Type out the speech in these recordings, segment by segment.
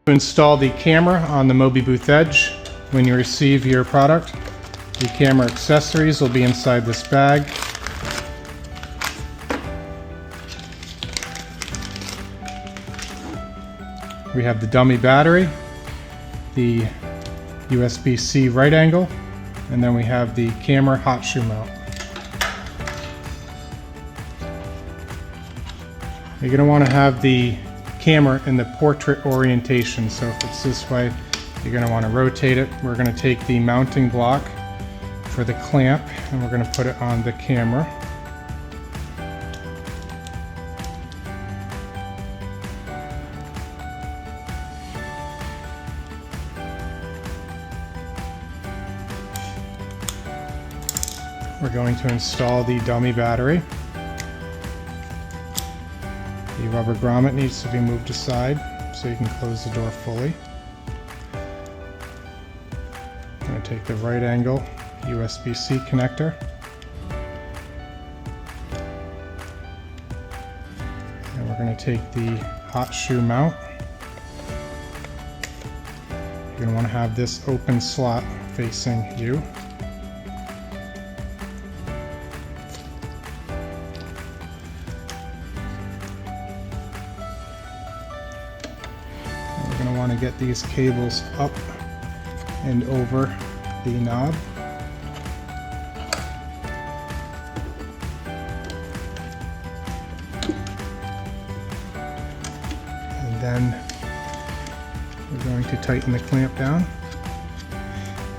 To install the camera on the Mobibooth Edge, when you receive your product, the camera accessories will be inside this bag. We have the dummy battery, the USB-C right angle, and then we have the camera hot shoe mount. You're going to want to have the camera in the portrait orientation, so if it's this way, you're going to want to rotate it. We're going to take the mounting block for the clamp and we're going to put it on the camera. We're going to install the dummy battery. The rubber grommet needs to be moved aside so you can close the door fully. I'm going to take the right angle USB-C connector. And we're going to take the hot shoe mount. You're going to want to have this open slot facing you. We're going to want to get these cables up and over the knob. And then we're going to tighten the clamp down.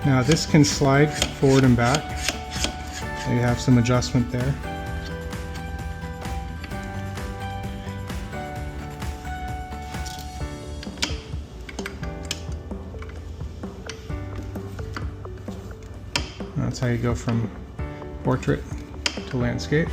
Now this can slide forward and back, so you have some adjustment there. That's how you go from portrait to landscape.